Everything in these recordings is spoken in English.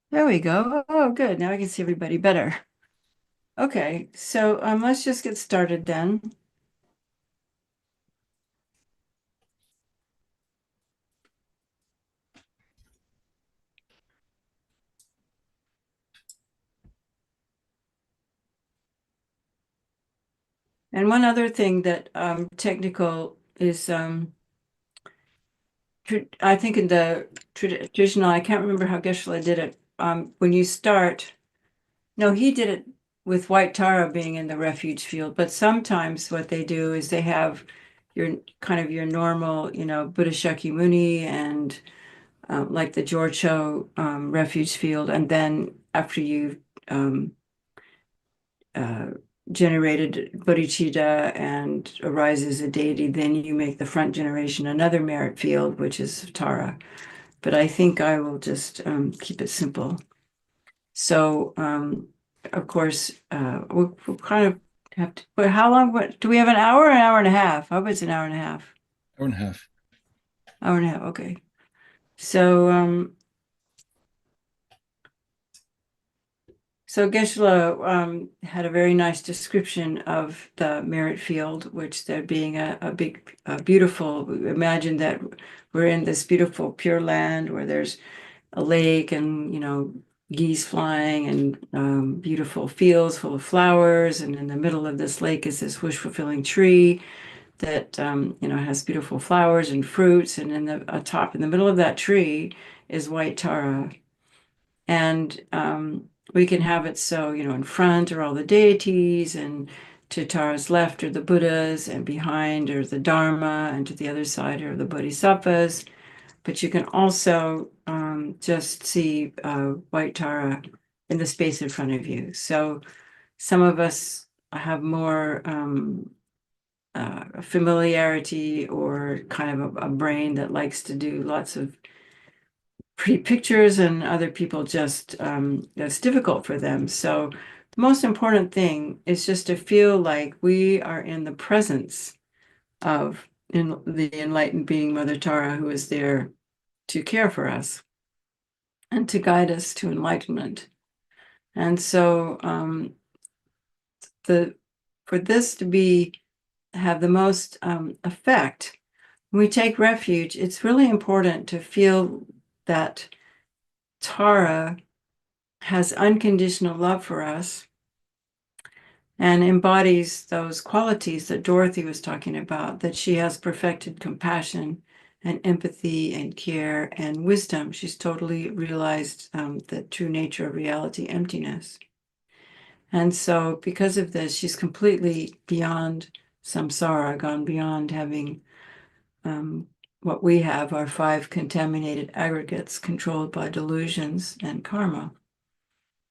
There we go. Oh, good. Now I can see everybody better. Okay, so let's just get started then. And one other thing that technical is, I think in the traditional, I can't remember how Geshe did it. When you start, no, he did it with White Tārā being in the refuge field. But sometimes what they do is they have your kind of your normal, Buddha Shakyamuni and like the Georgia refuge field. And then after you've um, uh, generated bodhicitta and arises a deity, then you make the front generation another merit field, which is Tara. But I think I will just keep it simple. So, of course, we'll kind of have to, but how long, do we have an hour and a half? I hope it's an hour and a half. Hour and a half. Hour and a half, okay. So, So Geshe had a very nice description of the merit field, which there being a big, beautiful, imagine that we're in this beautiful pure land where there's a lake and, geese flying and beautiful fields full of flowers. And in the middle of this lake is this wish-fulfilling tree that, has beautiful flowers and fruits. And in the top, in the middle of that tree is White Tārā. And we can have it so, in front are all the deities, and to Tara's left are the Buddhas, and behind are the Dharma, and to the other side are the Bodhisattvas. But you can also just see White Tara in the space in front of you. So some of us have more familiarity or kind of a brain that likes to do lots of pretty pictures, and other people just that's difficult for them. So the most important thing is just to feel like we are in the presence of the enlightened being Mother Tara, who is there to care for us and to guide us to enlightenment. And so the for this to be have the most effect, when we take refuge, it's really important to feel that Tara has unconditional love for us and embodies those qualities that Dorothy was talking about, that she has perfected compassion and empathy and care and wisdom. She's totally realized the true nature of reality, emptiness. And so because of this, she's completely beyond samsara, gone beyond having what we have, our five contaminated aggregates controlled by delusions and karma.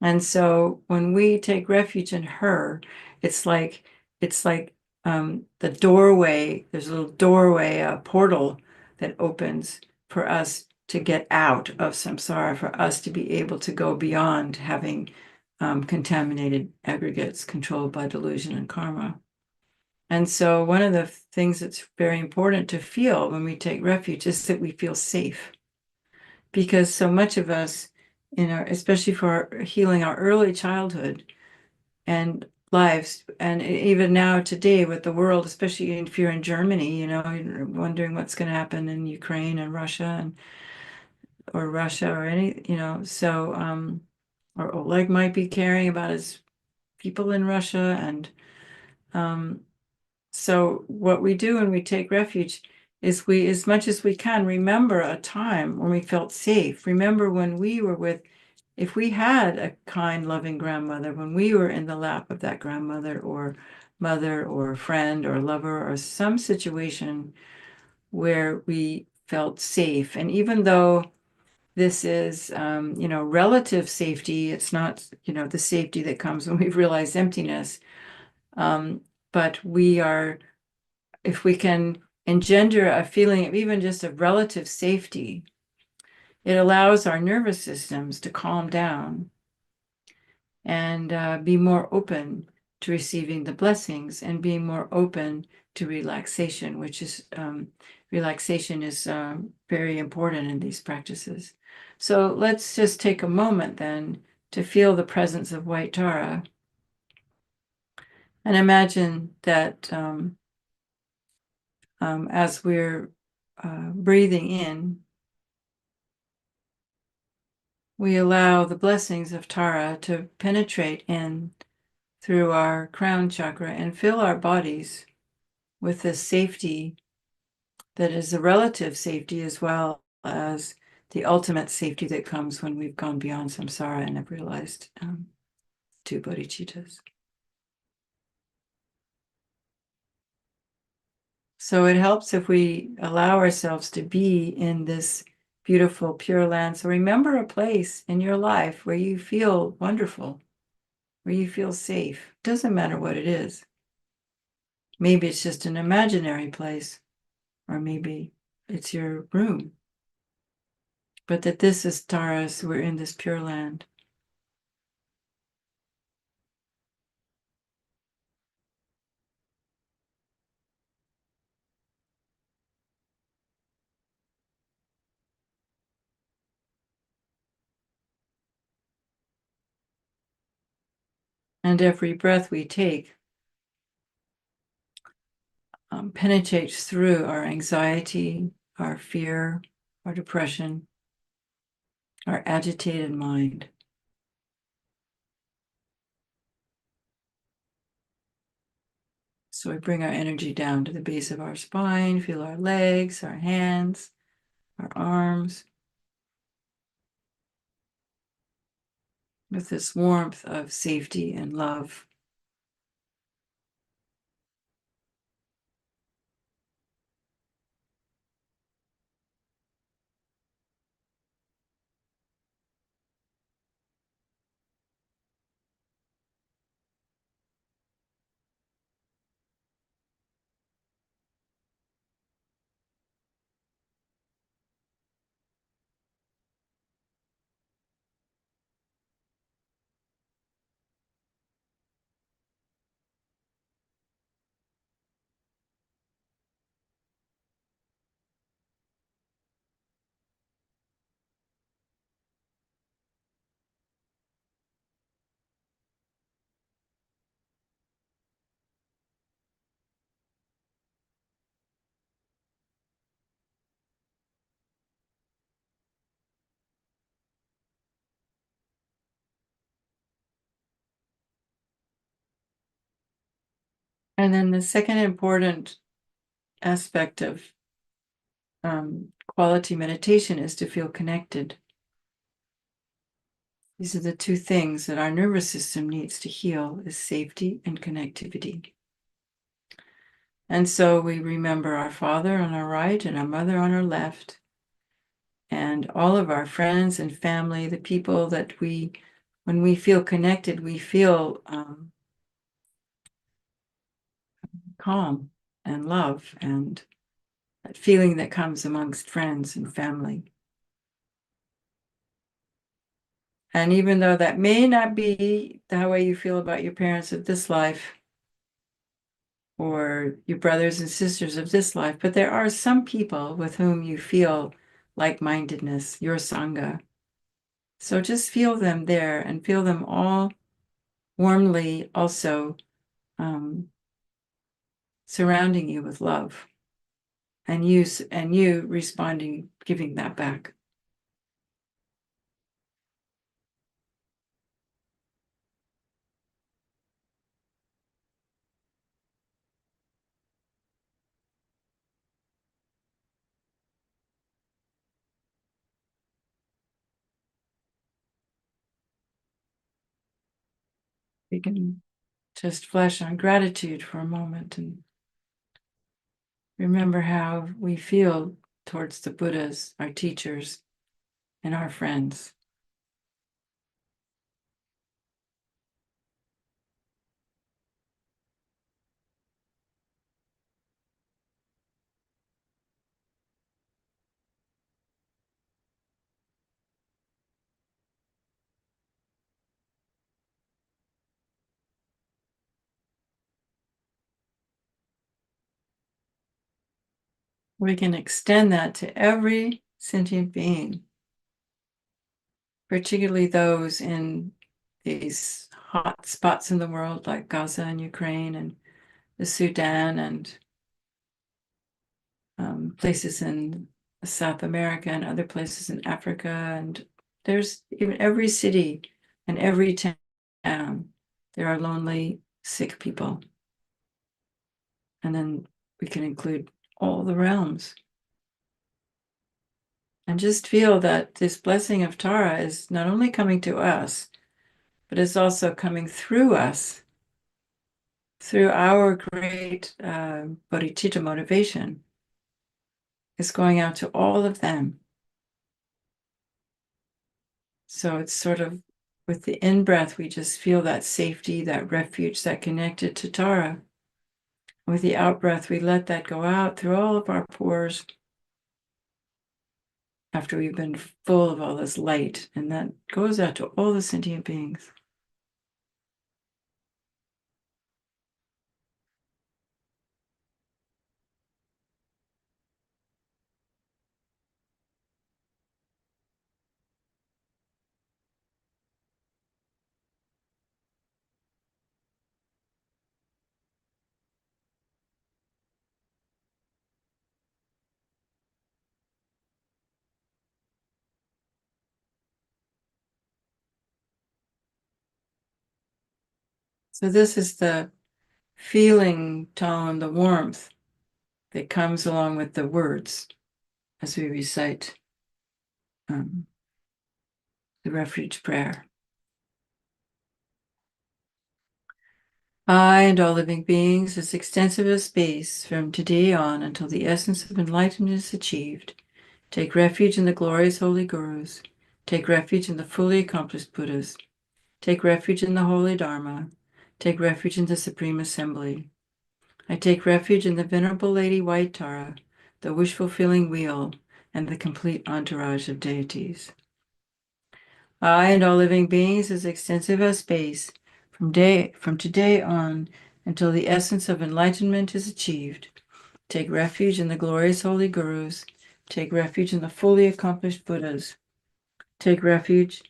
And so when we take refuge in her, it's like the doorway, there's a little doorway, a portal that opens for us to get out of samsara, for us to be able to go beyond having contaminated aggregates controlled by delusion and karma. And so one of the things that's very important to feel when we take refuge is that we feel safe, because so much of us in our, especially for healing our early childhood and lives, and even now today with the world, especially if you're in Germany, you're wondering what's going to happen in Ukraine and Russia or Russia or any, so or Oleg might be caring about his people in Russia. And um, so what we do when we take refuge is we, as much as we can, remember a time when we felt safe. Remember when we were with, if we had a kind, loving grandmother, when we were in the lap of that grandmother or mother or friend or lover or some situation where we felt safe. And even though this is, relative safety, it's not, the safety that comes when we've realized emptiness. But we are, if we can engender a feeling of even just of relative safety, it allows our nervous systems to calm down and be more open to receiving the blessings and being more open to relaxation, which is relaxation is very important in these practices. So let's just take a moment then to feel the presence of White Tārā, and imagine that as we're breathing in, we allow the blessings of Tārā to penetrate in through our crown chakra and fill our bodies with this safety that is a relative safety as well as the ultimate safety that comes when we've gone beyond samsara and have realized two bodhicittas. So it helps if we allow ourselves to be in this beautiful, pure land. So remember a place in your life where you feel wonderful, where you feel safe. Doesn't matter what it is. Maybe it's just an imaginary place, or maybe it's your room. But that this is Tārā, we're in this pure land. And every breath we take penetrates through our anxiety, our fear, our depression, our agitated mind. So we bring our energy down to the base of our spine, feel our legs, our hands, our arms, with this warmth of safety and love. And then the second important aspect of quality meditation is to feel connected. These are the two things that our nervous system needs to heal, is safety and connectivity. And so we remember our father on our right and our mother on our left, and all of our friends and family, the people that when we feel connected, we feel calm and love and that feeling that comes amongst friends and family. And even though that may not be the way you feel about your parents of this life or your brothers and sisters of this life, but there are some people with whom you feel like-mindedness, your sangha. So just feel them there and feel them all warmly also surrounding you with love, and you responding, giving that back. We can just flesh on gratitude for a moment and remember how we feel towards the Buddhas, our teachers, and our friends. We can extend that to every sentient being. particularly those in these hot spots in the world like Gaza and Ukraine and the Sudan and places in South America and other places in Africa. And there's even every city and every town, there are lonely, sick people. And then we can include all the realms. And just feel that this blessing of Tara is not only coming to us, but it's also coming through us, through our great bodhicitta motivation. It's going out to all of them. So it's sort of with the in-breath, we just feel that safety, that refuge, that connected to Tara. With the out-breath, we let that go out through all of our pores after we've been full of all this light, and that goes out to all the sentient beings. So this is the feeling tone, the warmth that comes along with the words as we recite the refuge prayer. I and all living beings, as extensive as space, from today on until the essence of enlightenment is achieved, take refuge in the glorious holy gurus, take refuge in the fully accomplished Buddhas, take refuge in the holy Dharma, take refuge in the Supreme Assembly. I take refuge in the Venerable Lady White Tārā, the wish-fulfilling wheel, and the complete entourage of deities. I and all living beings, as extensive as space, from today on until the essence of enlightenment is achieved, take refuge in the glorious holy gurus, take refuge in the fully accomplished Buddhas, take refuge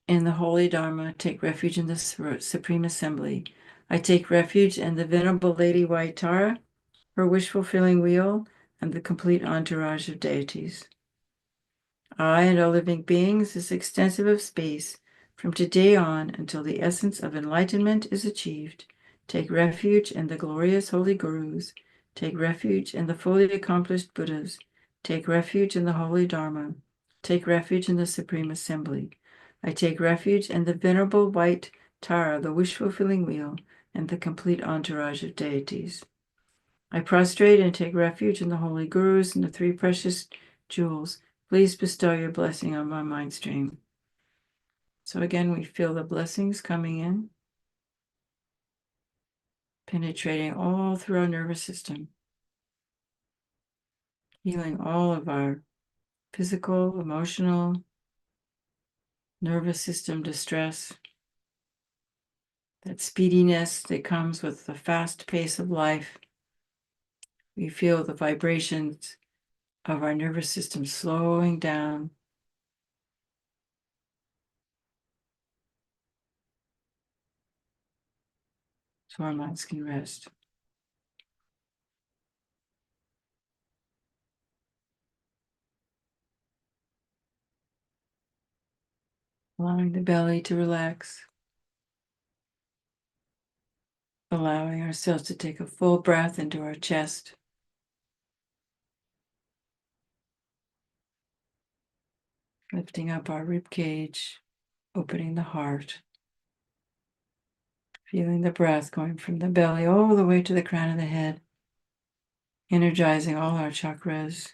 in the holy Dharma, take refuge in the Supreme Assembly. I take refuge in the Venerable Lady White Tārā, her wish-fulfilling wheel, and the complete entourage of deities. I and all living beings, as extensive of space, from today on until the essence of enlightenment is achieved, take refuge in the glorious holy gurus, take refuge in the fully accomplished Buddhas, take refuge in the holy Dharma, take refuge in the Supreme Assembly. I take refuge in the Venerable White Tārā, the wish-fulfilling wheel, and the complete entourage of deities. I prostrate and take refuge in the holy gurus and the three precious jewels. Please bestow your blessing on my mind stream. So again, we feel the blessings coming in, penetrating all through our nervous system, healing all of our physical, emotional, nervous system distress, that speediness that comes with the fast pace of life. We feel the vibrations of our nervous system slowing down. So our minds can rest. Allowing the belly to relax. Allowing ourselves to take a full breath into our chest. Lifting up our rib cage, opening the heart. Feeling the breath going from the belly all the way to the crown of the head. Energizing all our chakras.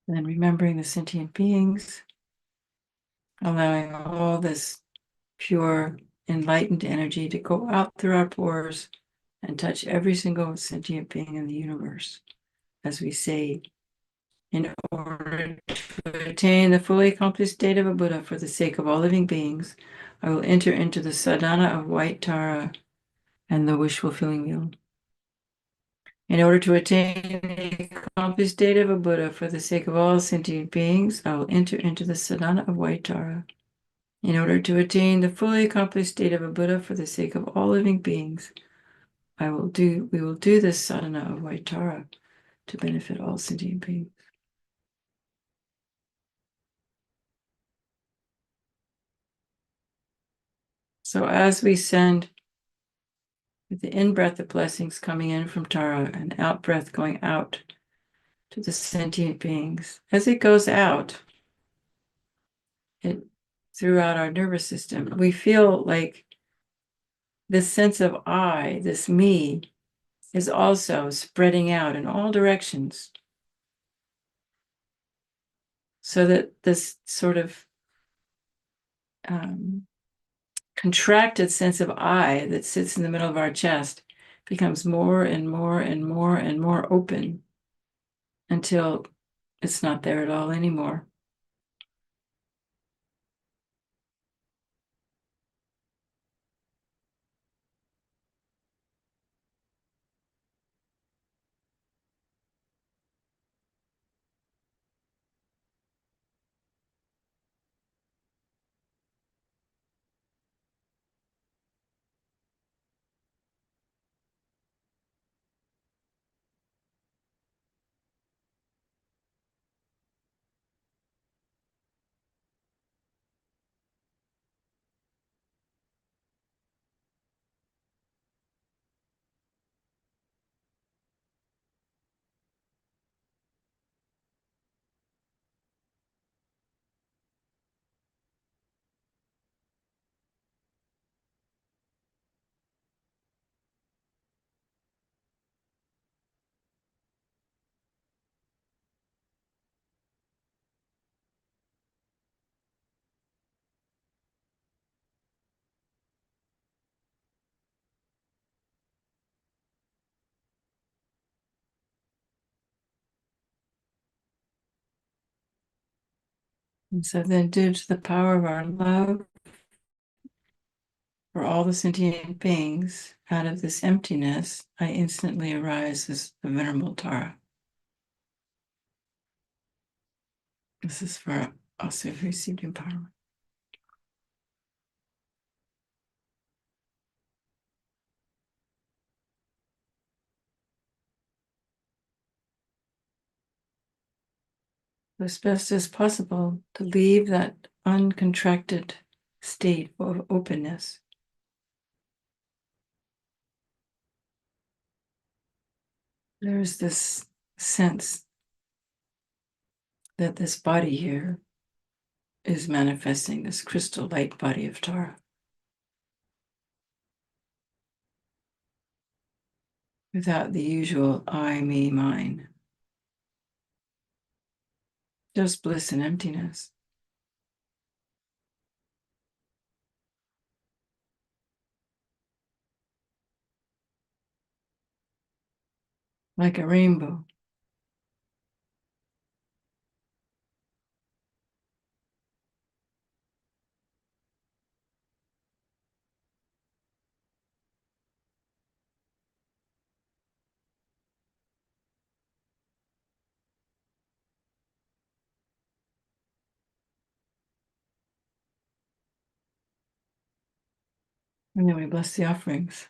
And then remembering the sentient beings. Allowing all this pure, enlightened energy to go out through our pores and touch every single sentient being in the universe. as we say, in order to attain the fully accomplished state of a Buddha for the sake of all living beings, I will enter into the sadhana of White Tārā and the wish-fulfilling wheel. In order to attain the accomplished state of a Buddha for the sake of all sentient beings, I will enter into the sadhana of White Tārā. In order to attain the fully accomplished state of a Buddha for the sake of all living beings, we will do this sadhana of White Tārā to benefit all sentient beings. So as we send with the in-breath of blessings coming in from Tārā and out-breath going out to the sentient beings, as it goes out, throughout our nervous system, we feel like this sense of I, this me, is also spreading out in all directions, so that this sort of contracted sense of I that sits in the middle of our chest becomes more and more and more and more open until it's not there at all anymore. And so then, due to the power of our love for all the sentient beings, out of this emptiness, I instantly arise as the Venerable Tārā. This is for us who've received empowerment. As best as possible to leave that uncontracted state of openness. There's this sense that this body here is manifesting this crystal light body of Tārā, without the usual I, me, mine. Just bliss and emptiness. Like a rainbow. And then we bless the offerings.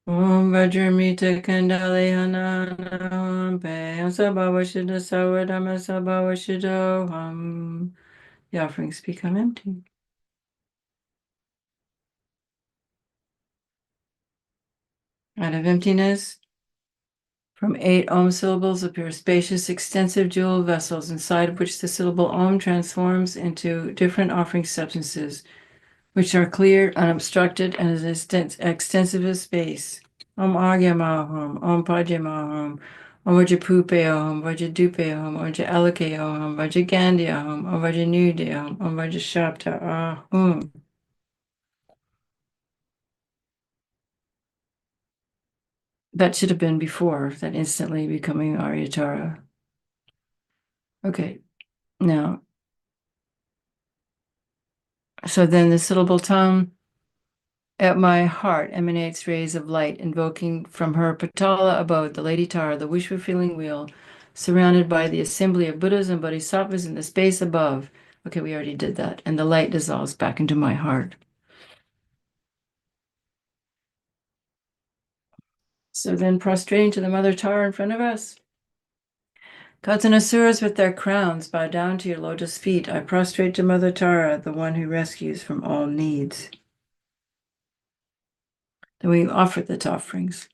Om Vajramita Kandali Hananam Pe Sabhavashida Sawadama Sabhavashido Ham. The offerings become empty. Out of emptiness, from 8 Om syllables appear spacious, extensive jeweled vessels, inside which the syllable Om transforms into different offering substances, which are clear, unobstructed, and as extensive as space. Om Agya Maham, Om Padya Maham, Om Vajapupe Om, Vajadupe Om, Om Vajalake Om, Vajagandhi Om, Om Vajanude Om, Om Vajashapta Ahum. That should have been before that instantly becoming Arya Tārā. Okay, now, so then the syllable tongue at my heart emanates rays of light, invoking from her Paula abode, the Lady Tārā, the wish-fulfilling wheel, surrounded by the assembly of Buddhas and Bodhisattvas in the space above. Okay, we already did that. And the light dissolves back into my heart. So then prostrating to the Mother Tārā in front of us. Gods and asuras with their crowns bow down to your lotus feet. I prostrate to Mother Tārā, the one who rescues from all needs. Then we offer the offerings.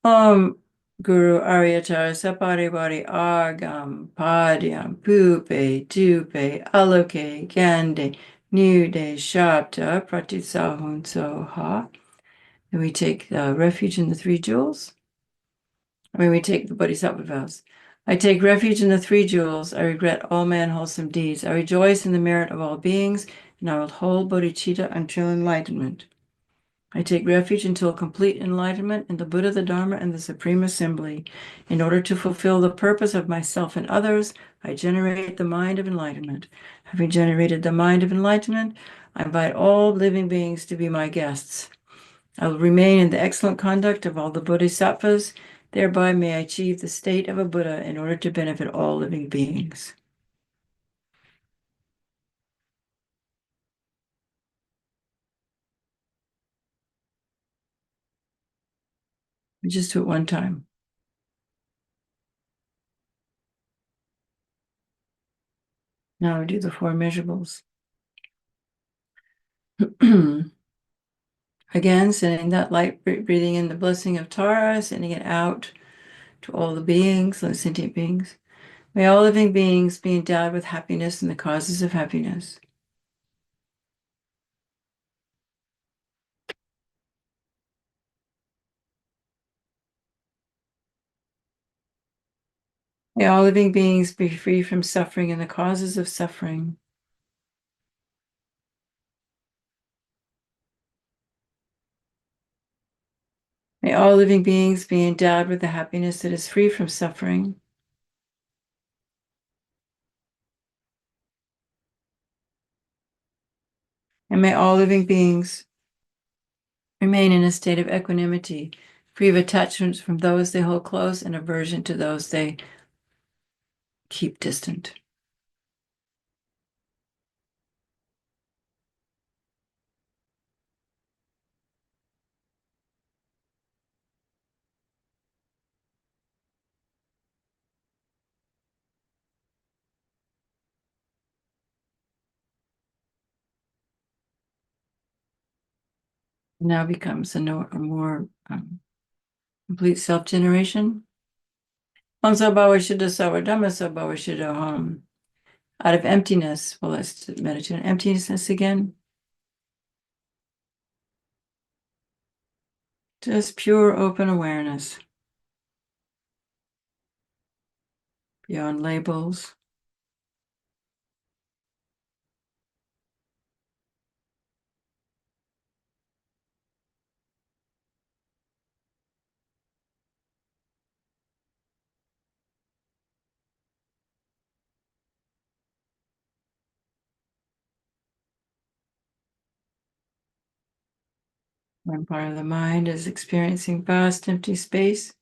Guru Aryatara Saparivari Agam Padyam Pupe Tupe Aloke Gande Nude Shabda Pratisahun Soha. And we take refuge in the three jewels. We take the Bodhisattva vows. I take refuge in the three jewels. I regret all my unwholesome deeds. I rejoice in the merit of all beings, and I will hold bodhicitta until enlightenment. I take refuge until complete enlightenment in the Buddha, the Dharma, and the Supreme Assembly. In order to fulfill the purpose of myself and others, I generate the mind of enlightenment. Having generated the mind of enlightenment, I invite all living beings to be my guests. I will remain in the excellent conduct of all the bodhisattvas. Thereby may I achieve the state of a Buddha in order to benefit all living beings. We just do it one time. Now we do the four measurables. Again, sending that light, breathing in the blessing of Tārā, sending it out to all the beings, the sentient beings. May all living beings be endowed with happiness and the causes of happiness. May all living beings be free from suffering and the causes of suffering. May all living beings be endowed with the happiness that is free from suffering. And may all living beings remain in a state of equanimity, free of attachments from those they hold close and aversion to those they keep distant. Now becomes a more complete self-generation. Out of emptiness, well, let's meditate on emptiness again. Just pure open awareness. Beyond labels. One part of the mind is experiencing vast empty space.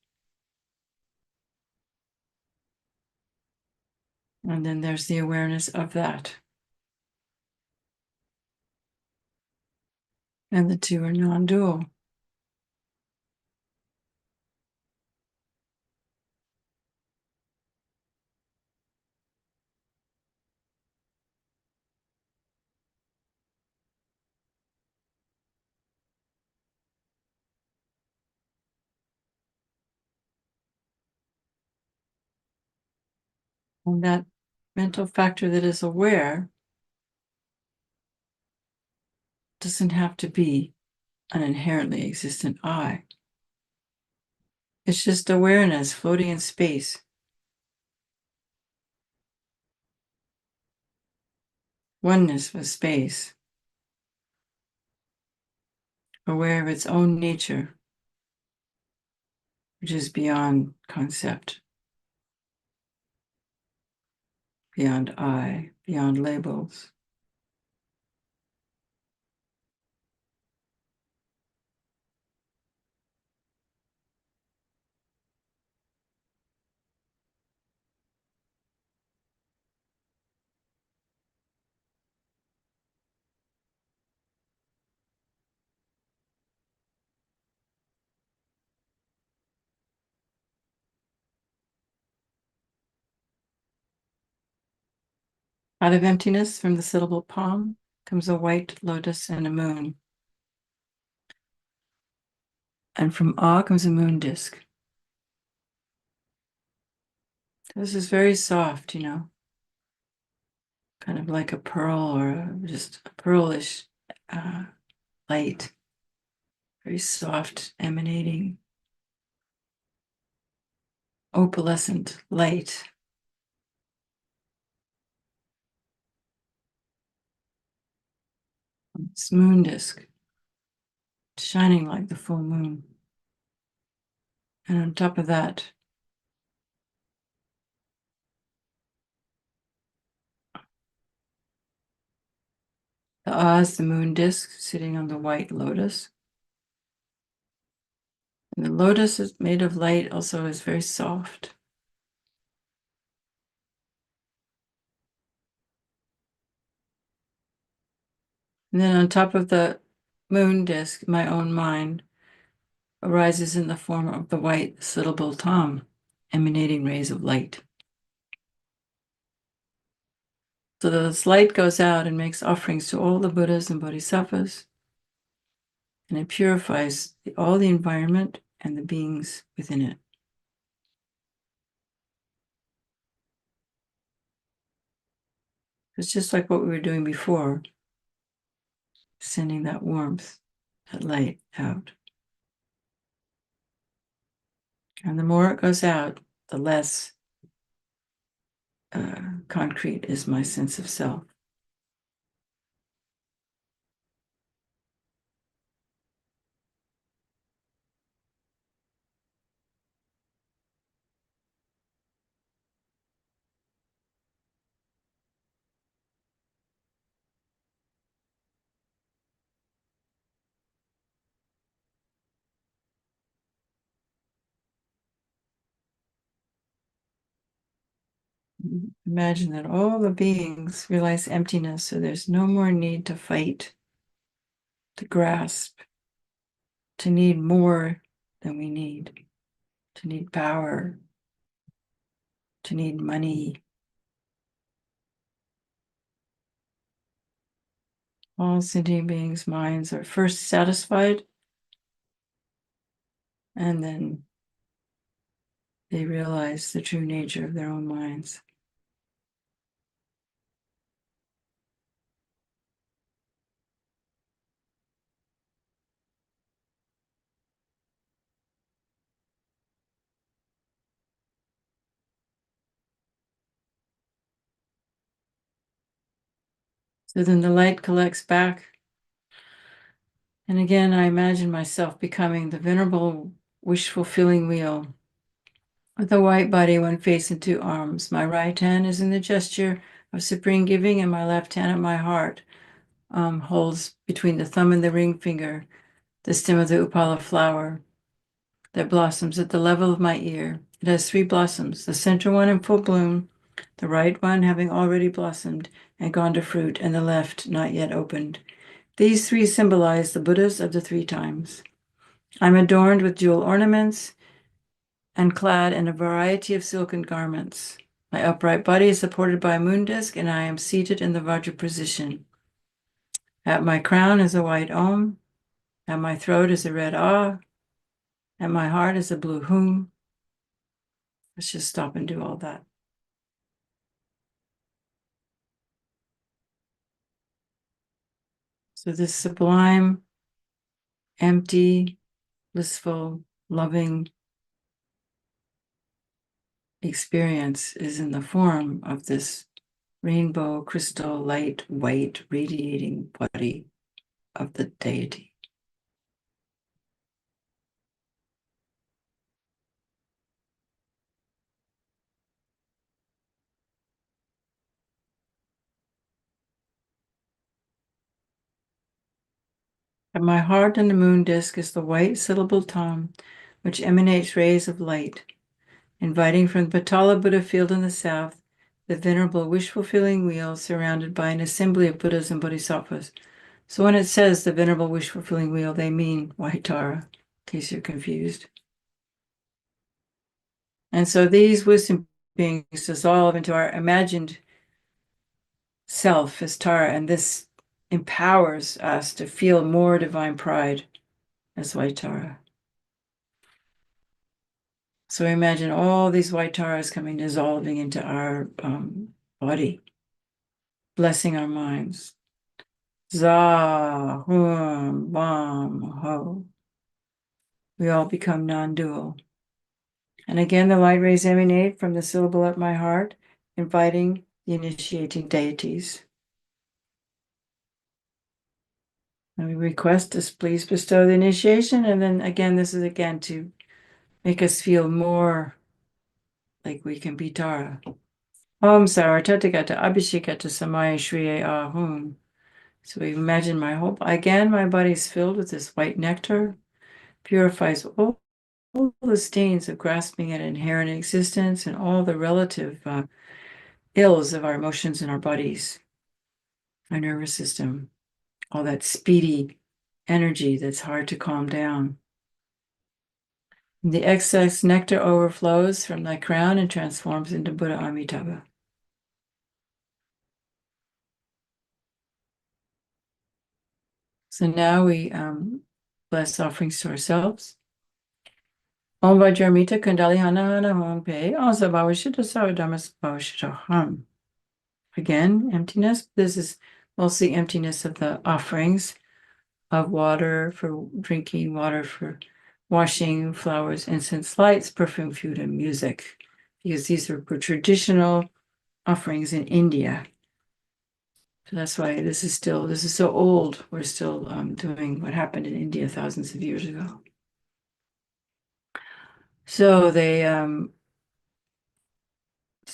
And then there's the awareness of that. And the two are non-dual. And that mental factor that is aware doesn't have to be an inherently existent I. It's just awareness floating in space. Oneness with space. Aware of its own nature. which is beyond concept, beyond I, beyond labels. Out of emptiness, from the syllable palm, comes a white lotus and a moon. And from awe comes a moon disk. This is very soft, kind of like a pearl or just a pearlish light, very soft, emanating, opalescent light. This moon disk, shining like the full moon. And on top of that, the Oz, the moon disk, sitting on the white lotus. And the lotus is made of light, also is very soft. And then on top of the moon disk, my own mind arises in the form of the white syllable Tam, emanating rays of light. So this light goes out and makes offerings to all the Buddhas and Bodhisattvas, and it purifies all the environment and the beings within it. It's just like what we were doing before, sending that warmth, that light out. And the more it goes out, the less concrete is my sense of self. Imagine that all the beings realize emptiness, so there's no more need to fight, to grasp, to need more than we need, to need power, to need money. All sentient beings' minds are first satisfied, and then they realize the true nature of their own minds. So then the light collects back. And again, I imagine myself becoming the venerable wish-fulfilling wheel with a white body, one face and two arms. My right hand is in the gesture of supreme giving, and my left hand at my heart holds between the thumb and the ring finger the stem of the upala flower that blossoms at the level of my ear. It has three blossoms, the center one in full bloom, the right one having already blossomed and gone to fruit, and the left not yet opened. These three symbolize the Buddhas of the three times. I'm adorned with jewel ornaments and clad in a variety of silken garments. My upright body is supported by a moon disk, and I am seated in the Vajra position. At my crown is a white Om, at my throat is a red Ah, at my heart is a blue Hum. Let's just stop and do all that. So this sublime, empty, blissful, loving experience is in the form of this rainbow crystal light white radiating body of the deity. At my heart and the moon disk is the white syllable tom, which emanates rays of light, inviting from the Paula Buddha field in the south, the venerable wish-fulfilling wheel surrounded by an assembly of Buddhas and Bodhisattvas. So when it says the venerable wish-fulfilling wheel, they mean White Tārā, in case you're confused. And so these wisdom beings dissolve into our imagined self as Tārā, and this empowers us to feel more divine pride as White Tārā. So imagine all these White Tārās coming, dissolving into our body, blessing our minds. Za, hum, bam, ho. We all become non-dual. And again, the light rays emanate from the syllable at my heart, inviting the initiating deities. And we request us, please bestow the initiation. And then again, this is again to make us feel more like we can be Tārā. Om Saratatagata Abhishekata Samaya Shriye Ahum. So we imagine my body is filled with this white nectar, purifies all the stains of grasping at inherent existence and all the relative ills of our emotions in our bodies, our nervous system, all that speedy energy that's hard to calm down. The excess nectar overflows from thy crown and transforms into Buddha Amitabha. So now we bless offerings to ourselves. Om Vajramita Kundali Hana Hana Hom Pe Om Sabhavashita Savadamas Bhavashita Ham. Again, emptiness. This is mostly emptiness of the offerings of water for drinking, water for washing, flowers, incense, lights, perfume, food, and music. Because these are traditional offerings in India. So that's why this is so old. We're still doing what happened in India thousands of years ago. So they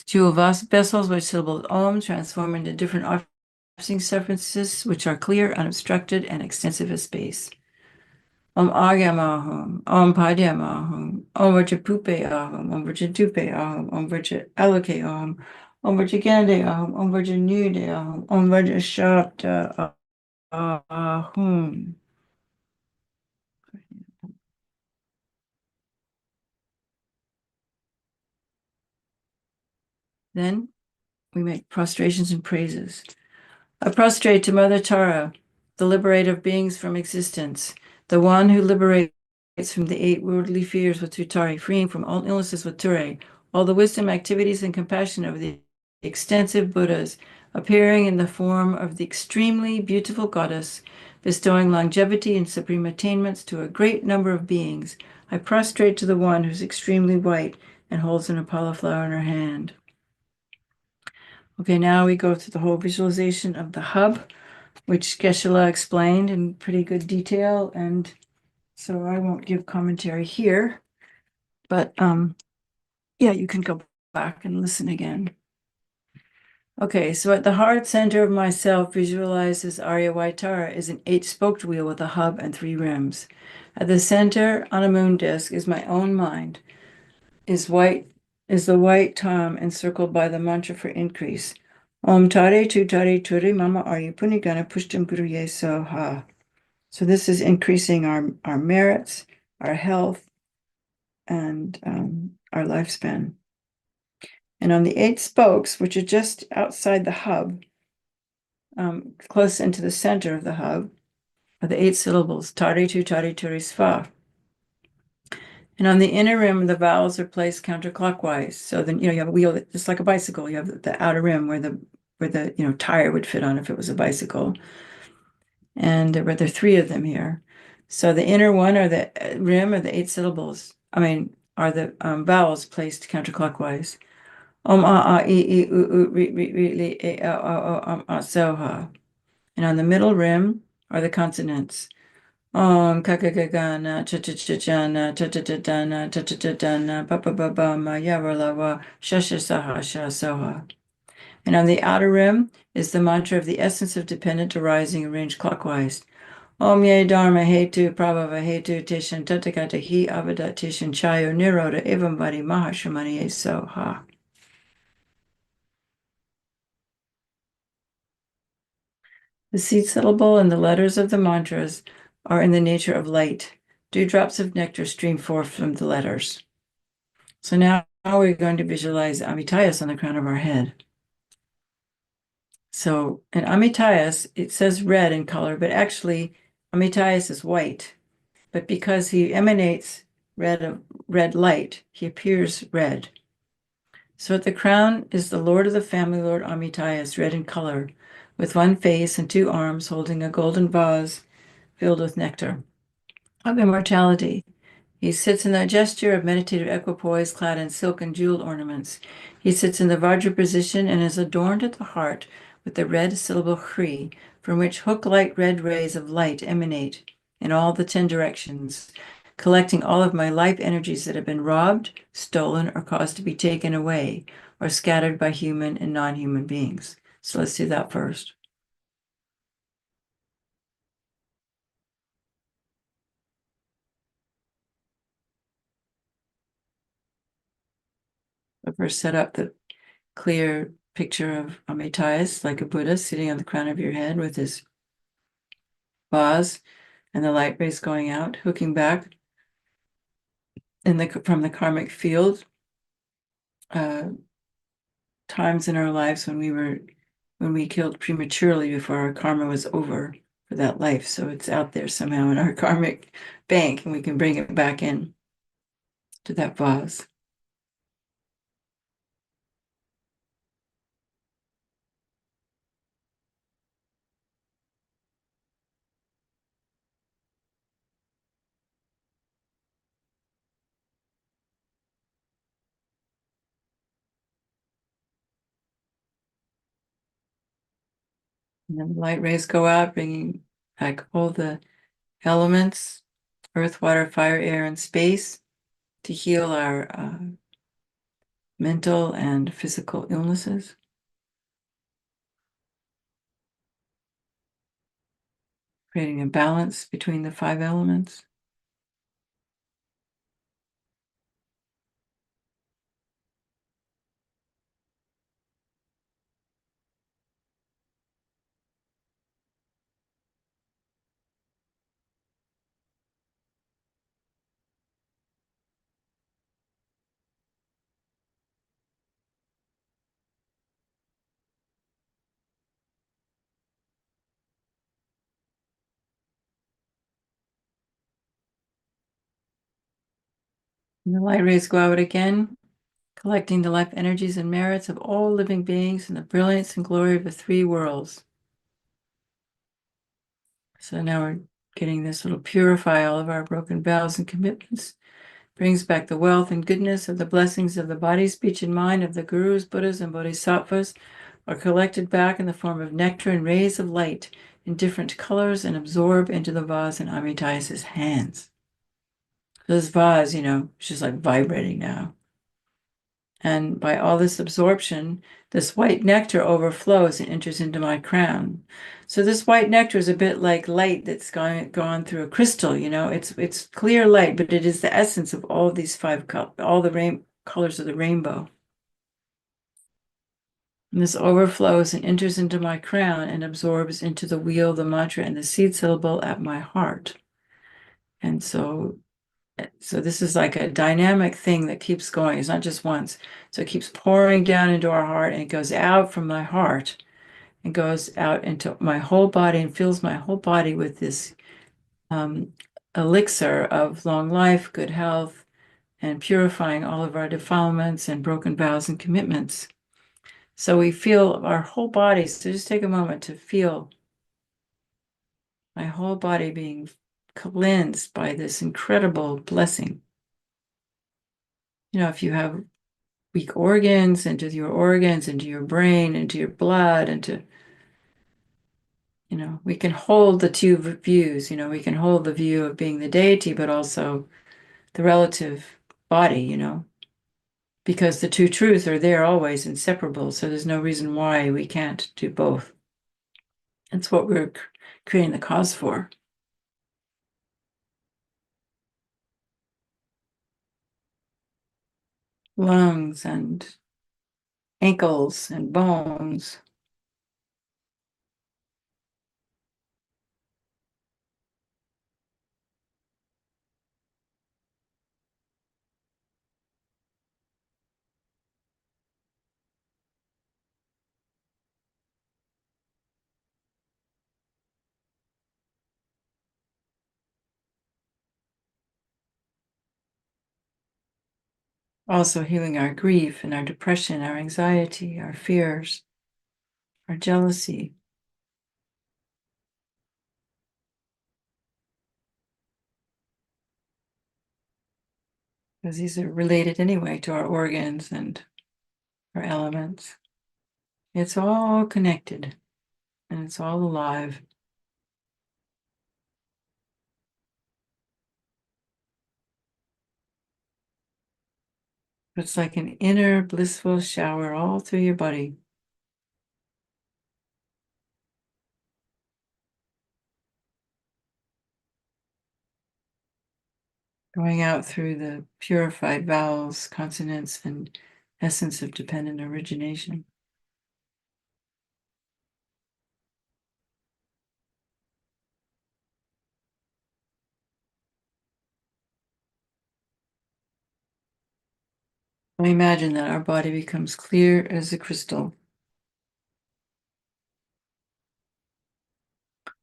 jewel vessels which syllable Om transform into different offering substances which are clear, unobstructed, and extensive as space. Om Agyam Ahum, Om Padyam Ahum, Om Vajapupe Ahum, Om Vajatupe Ahum, Om Vajaloke Ahum, Om Vajagande Ahum, Om Vajanude Ahum, Om Vajashapta Ahum. Then we make prostrations and praises. I prostrate to Mother Tārā, the liberator of beings from existence, the one who liberates from the 8 worldly fears with Tutari, freeing from all illnesses with Ture, all the wisdom, activities, and compassion of the extensive Buddhas, appearing in the form of the extremely beautiful goddess, bestowing longevity and supreme attainments to a great number of beings. I prostrate to the one who's extremely white and holds an Apollo flower in her hand. Okay, now we go through the whole visualization of the hub, which Geshe-la explained in pretty good detail, and so I won't give commentary here, but yeah, you can go back and listen again. Okay, so at the heart center of myself, visualizes Arya White Tārā is an 8-spoked wheel with a hub and 3 rims. At the center on a moon disk is my own mind, is the white tom encircled by the mantra for increase. Om Tare Tu Tare Turi Mama Arya Punigana Pushtam Guruye Soha. So this is increasing our merits, our health, and our lifespan. And on the 8 spokes, which are just outside the hub, close into the center of the hub, are the 8 syllables, Tare Tu Tare Turi Sva. And on the inner rim, the vowels are placed counterclockwise. So then, you have a wheel, just like a bicycle. You have the outer rim where the tire would fit on if it was a bicycle. And there are 3 of them here. So the inner one or the rim are the 8 syllables. Are the vowels placed counterclockwise. Om a e u ri li e o soha. And on the middle rim are the consonants. Om kakagagana cha-cha-cha-chana cha-cha-cha-dana cha-cha-cha-dana pa-pa-pa-ba-ma yavarlawa shasha-saha sha-soha. And on the outer rim is the mantra of the essence of dependent arising arranged clockwise. Om Ye Dharma Hetu Prabhava Hetu Tishan Tathagata Hi Avada Tishan Chayo Niroda Evam Vadi Mahashamani Eso Ha. The seed syllable and the letters of the mantras are in the nature of light. Dewdrops of nectar stream forth from the letters. So now we're going to visualize Amitayas on the crown of our head. So in Amitayas, it says red in color, but actually Amitayas is white. But because he emanates red light, he appears red. So at the crown is the Lord of the family, Lord Amitayas, red in color, with one face and two arms holding a golden vase filled with nectar of immortality. He sits in the gesture of meditative equipoise, clad in silk and jeweled ornaments. He sits in the Vajra position and is adorned at the heart with the red syllable Hri, from which hook-like red rays of light emanate in all the 10 directions, collecting all of my life energies that have been robbed, stolen, or caused to be taken away, or scattered by human and non-human beings. So let's do that first. I'll first set up the clear picture of Amitayas, like a Buddha sitting on the crown of your head with his vase and the light rays going out, hooking back from the karmic field, times in our lives when we killed prematurely before our karma was over for that life. So it's out there somehow in our karmic bank, and we can bring it back in to that vase. And then the light rays go out, bringing back all the elements, earth, water, fire, air, and space, to heal our mental and physical illnesses. Creating a balance between the 5 elements. And the light rays go out again, collecting the life energies and merits of all living beings in the brilliance and glory of the 3 worlds. So now we're getting this little purify all of our broken vows and commitments, brings back the wealth and goodness of the blessings of the body, speech, and mind of the gurus, Buddhas, and bodhisattvas are collected back in the form of nectar and rays of light in different colors and absorb into the vase in Amitayas' hands. So this vase, it's just like vibrating now. And by all this absorption, this white nectar overflows and enters into my crown. So this white nectar is a bit like light that's gone through a crystal, it's clear light, but it is the essence of all of these 5 all the colors of the rainbow. And this overflows and enters into my crown and absorbs into the wheel, the mantra, and the seed syllable at my heart. And so this is like a dynamic thing that keeps going. It's not just once. So it keeps pouring down into our heart, and it goes out from my heart and goes out into my whole body and fills my whole body with this elixir of long life, good health, and purifying all of our defilements and broken vows and commitments. So we feel our whole body. So just take a moment to feel my whole body being cleansed by this incredible blessing. If you have weak organs, into your organs, into your brain, into your blood, we can hold the 2 views. We can hold the view of being the deity, but also the relative body, because the 2 truths are there always, inseparable. So there's no reason why we can't do both. That's what we're creating the cause for. lungs and ankles and bones. Also healing our grief and our depression, our anxiety, our fears, our jealousy. Because these are related anyway to our organs and our elements. It's all connected and it's all alive. It's like an inner blissful shower all through your body. Going out through the purified vowels, consonants, and essence of dependent origination. I imagine that our body becomes clear as a crystal.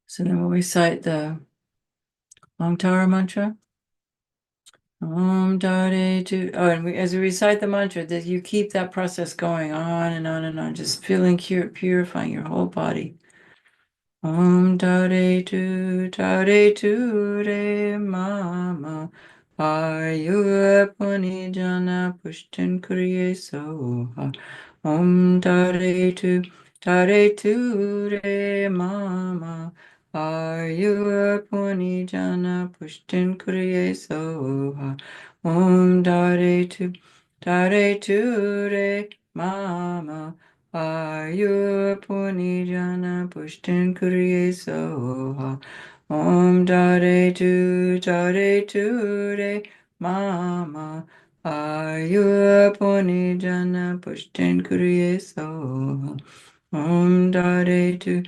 So then we'll recite the Long Tārā mantra. Om Tārā tu. Oh, and as we recite the mantra, that you keep that process going on and on and on, just feeling purifying your whole body. Om Tārā tu re mama. Ayuha puni jana pushtin kriye soha. Om Tārā tu re mama. Ayuha puni jana pushtin kriye soha. Om Tārā tu re mama. Ayuha puni jana pushtin kriye soha. Om Tārā tu re mama. Ayuha puni jana pushtin kriye soha. Om Tārā tu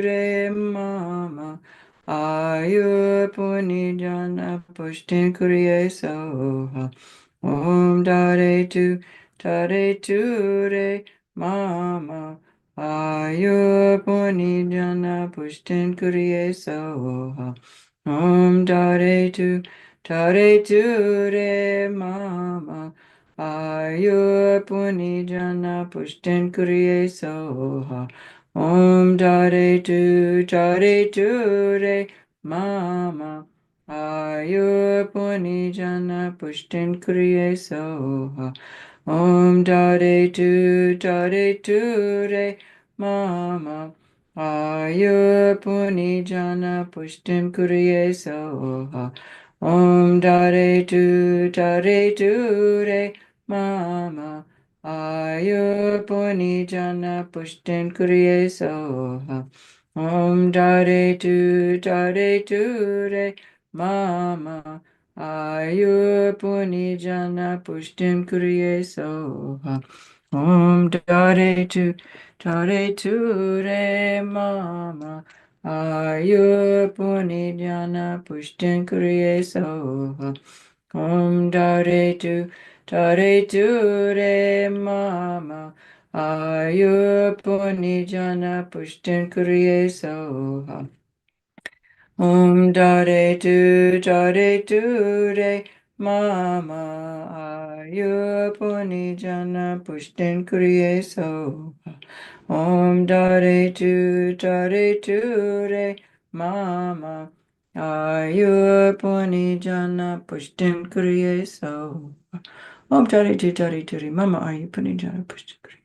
re mama. Ayuha puni jana pushtin kriye soha. Om Tārā tu re mama. Ayuha puni jana pushtin kriye soha. Om Tārā tu re mama. Ayuha puni jana pushtin kriye soha. Om Tārā tu re mama. Ayuha puni jana pushtin kriye soha. Om Tārā tu re mama. Ayuha puni jana pushtin kriye soha. Om Tārā tu re mama. Ayuha puni jana pushtin kriye soha. Om Tārā tu re mama. Ayuha puni jana pushtin kriye soha. Om Tārā tu re mama. Ayuha puni jana pushtin kriye soha. Om Tārā tu re mama. Ayuha puni jana pushtin kriye soha. Om Tārā tu re mama. Ayuha puni jana pushtin kriye soha. Om Tārā tu re mama. Ayuha puni jana pushtin kriye soha. Om Tārā tu re mama. Ayuha puni jana pushtin kriye.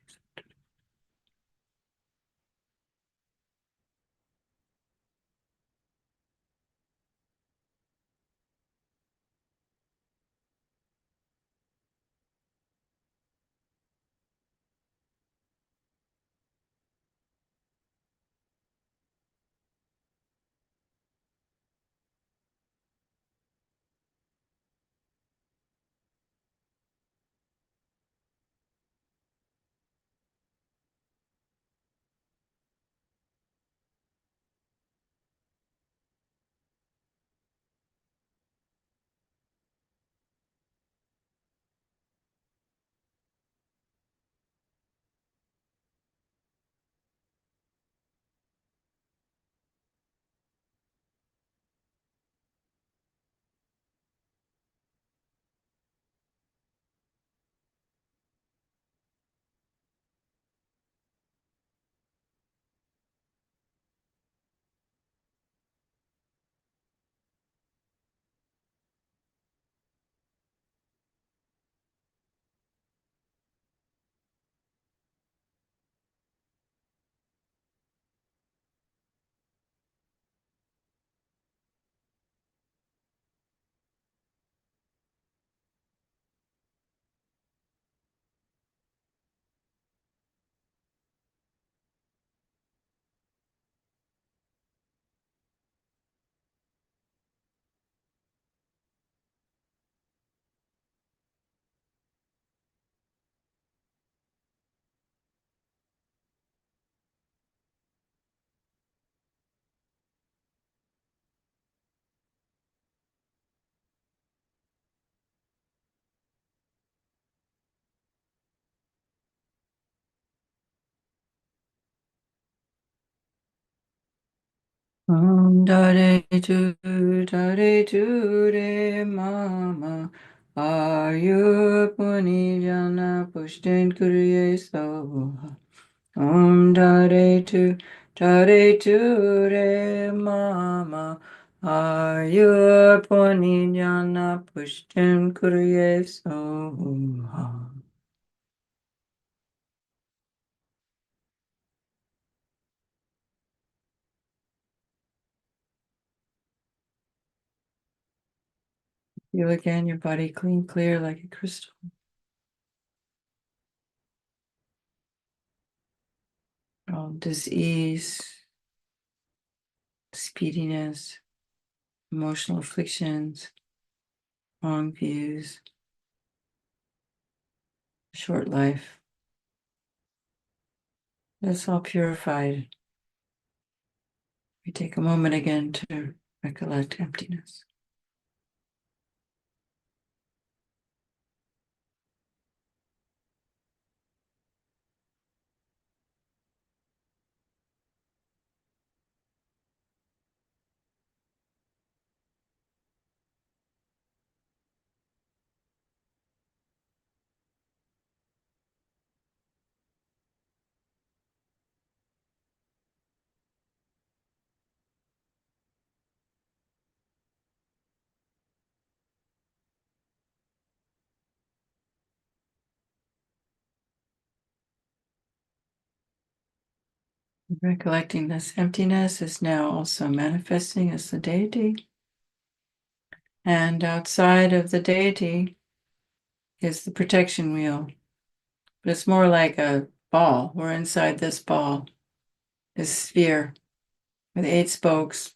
Om Dare tu re mama Ayurpuni jana pushtin kuriye soha. Om Dare tu re mama Ayurpuni jana pushtin kuriye soha. Feel again your body clean, clear like a crystal. All disease, speediness, emotional afflictions, wrong views, short life. That's all purified. We take a moment again to recollect emptiness. Recollecting this emptiness is now also manifesting as the deity. And outside of the deity is the protection wheel. But it's more like a ball. We're inside this ball, this sphere with 8 spokes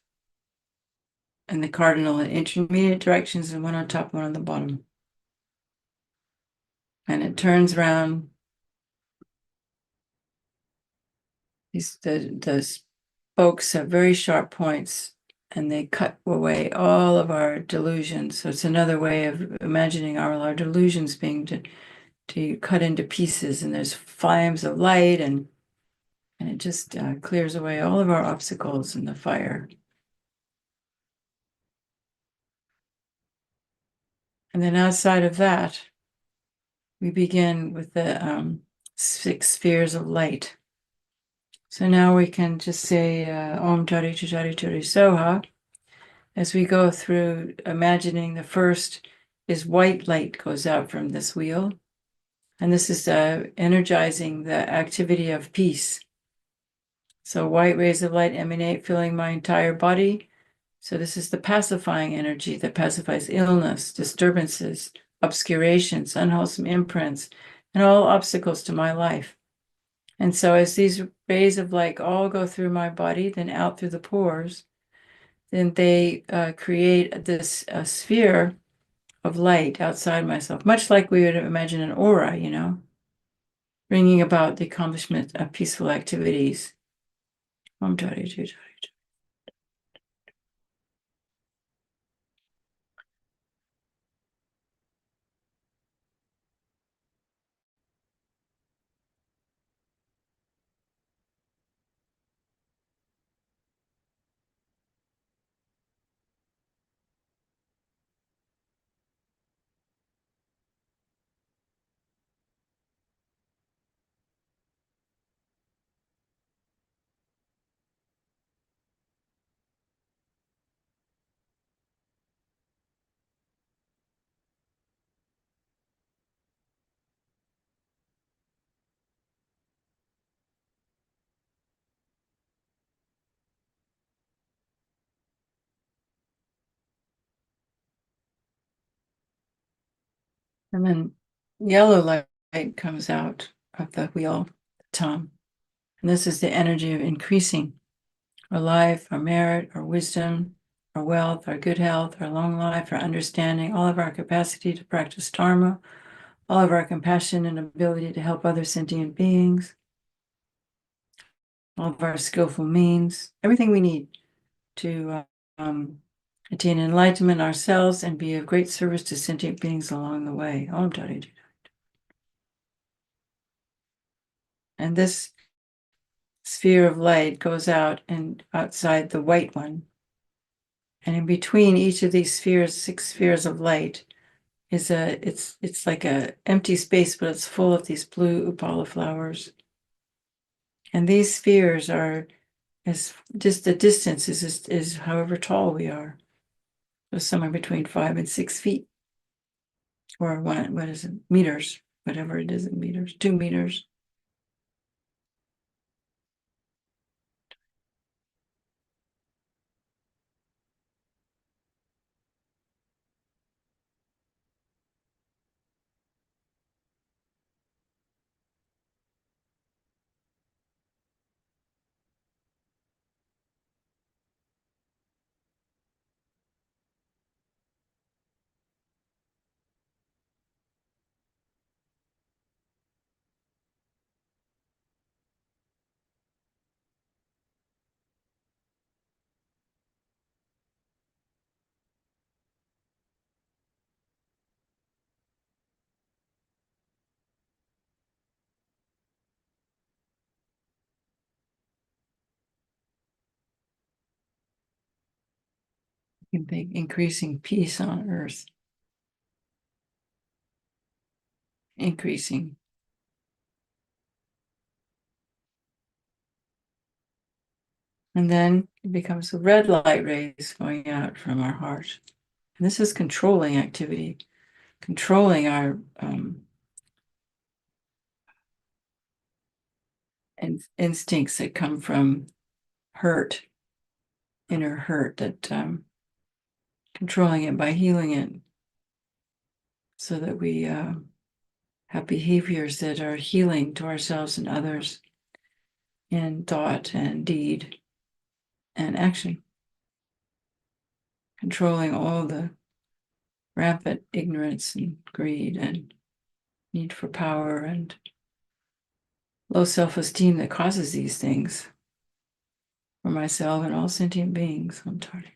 and the cardinal and intermediate directions, and one on top, one on the bottom. And it turns around. The spokes have very sharp points, and they cut away all of our delusions. So it's another way of imagining our delusions being to cut into pieces, and there's flames of light, and it just clears away all of our obstacles in the fire. And then outside of that, we begin with the 6 spheres of light. So now we can just say Om Tari Chari Chari Soha as we go through, imagining the first is white light goes out from this wheel. And this is energizing the activity of peace. So white rays of light emanate, filling my entire body. So this is the pacifying energy that pacifies illness, disturbances, obscurations, unwholesome imprints, and all obstacles to my life. And so as these rays of light all go through my body, then out through the pores, then they create this sphere of light outside myself, much like we would imagine an aura, bringing about the accomplishment of peaceful activities. Om Tari Tari. And then yellow light comes out of the wheel, the tom. And this is the energy of increasing our life, our merit, our wisdom, our wealth, our good health, our long life, our understanding, all of our capacity to practice dharma, all of our compassion and ability to help other sentient beings, all of our skillful means, everything we need to attain enlightenment ourselves and be of great service to sentient beings along the way. Om Tari. And this sphere of light goes out and outside the white one. And in between each of these spheres, 6 spheres of light, is it's like a empty space, but it's full of these blue upala flowers. And these spheres are as just the distance is however tall we are. So somewhere between 5 and 6 feet. Or what is it? Meters, whatever it is in meters, 2 meters. You can think increasing peace on earth, increasing. And then it becomes the red light rays going out from our heart. And this is controlling activity, controlling our instincts that come from hurt, inner hurt, that controlling it by healing it so that we have behaviors that are healing to ourselves and others in thought and deed and action, controlling all the rampant ignorance and greed and need for power and low self-esteem that causes these things for myself and all sentient beings. I'm tired.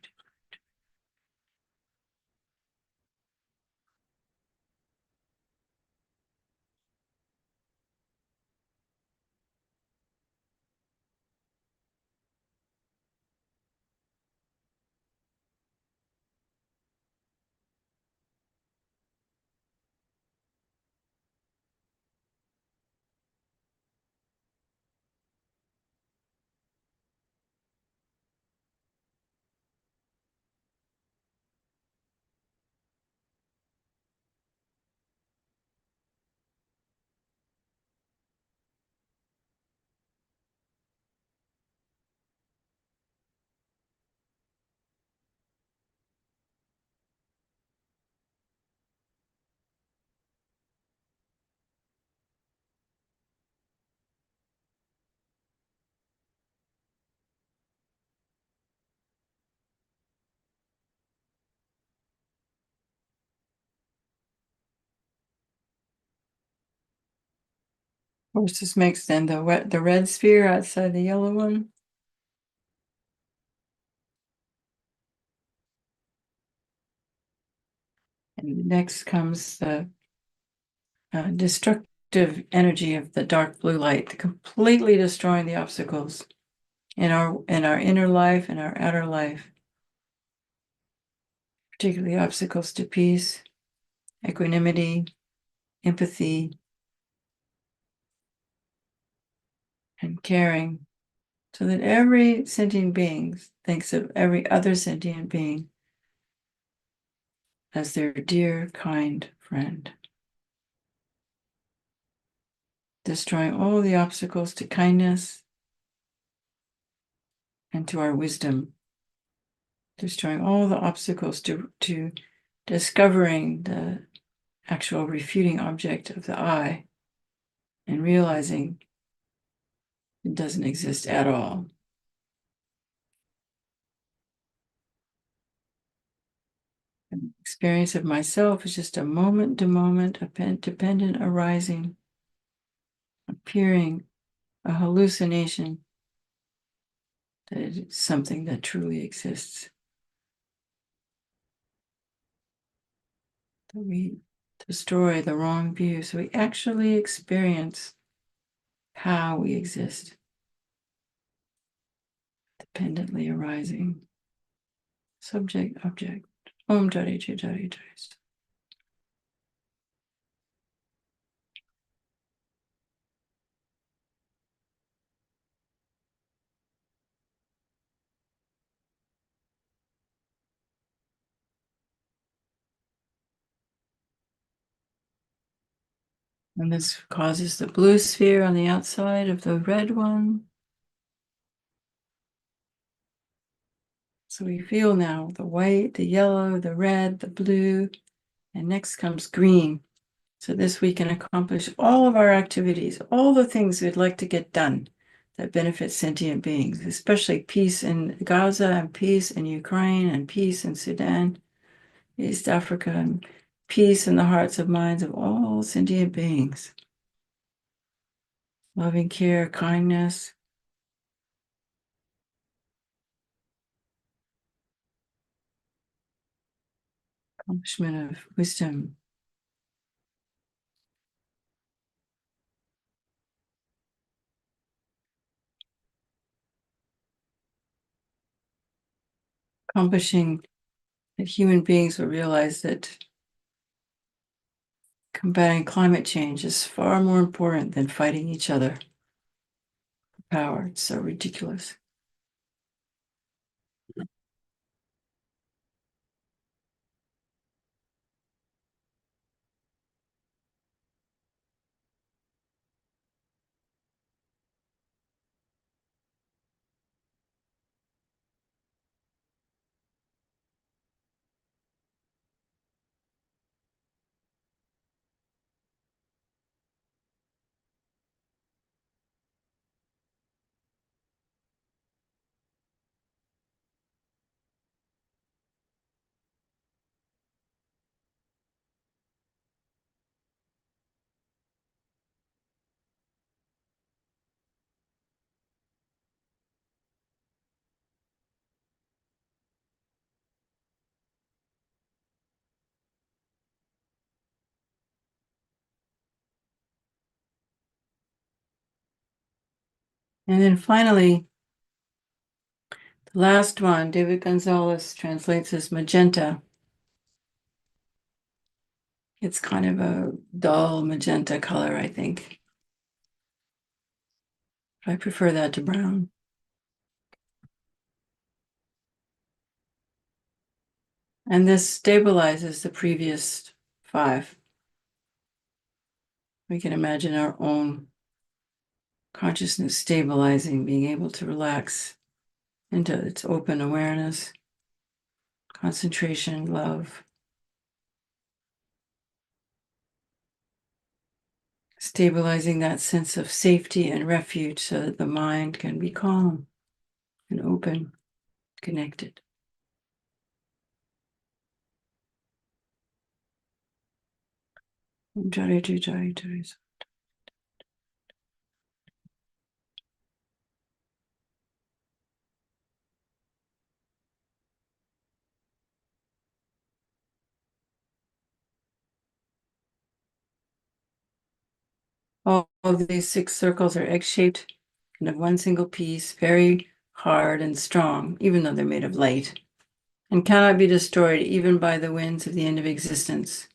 Of course, this makes then the red sphere outside the yellow one. And next comes the destructive energy of the dark blue light, completely destroying the obstacles in our inner life and our outer life, particularly obstacles to peace, equanimity, empathy, and caring, so that every sentient being thinks of every other sentient being as their dear, kind friend, destroying all the obstacles to kindness and to our wisdom, destroying all the obstacles to discovering the actual refuting object of the I and realizing it doesn't exist at all. The experience of myself is just a moment-to-moment, dependent arising, appearing, a hallucination that it is something that truly exists. That we destroy the wrong view so we actually experience how we exist. independently arising. Subject, object. Om Tārā Wish-fulfilling Wheel. And this causes the blue sphere on the outside of the red one. So we feel now the white, the yellow, the red, the blue, and next comes green. So this we can accomplish all of our activities, all the things we'd like to get done that benefit sentient beings, especially peace in Gaza and peace in Ukraine and peace in Sudan, East Africa, and peace in the hearts and minds of all sentient beings. Loving care, kindness, accomplishment of wisdom, accomplishing that human beings will realize that combating climate change is far more important than fighting each other for power. It's so ridiculous. And then finally, the last one, David Gonzalez translates as magenta. It's kind of a dull magenta color, I think. I prefer that to brown. And this stabilizes the previous 5. We can imagine our own consciousness stabilizing, being able to relax into its open awareness, concentration, love, stabilizing that sense of safety and refuge so that the mind can be calm and open, connected. All of these 6 circles are egg-shaped and of one single piece, very hard and strong, even though they're made of light, and cannot be destroyed even by the winds of the end of existence.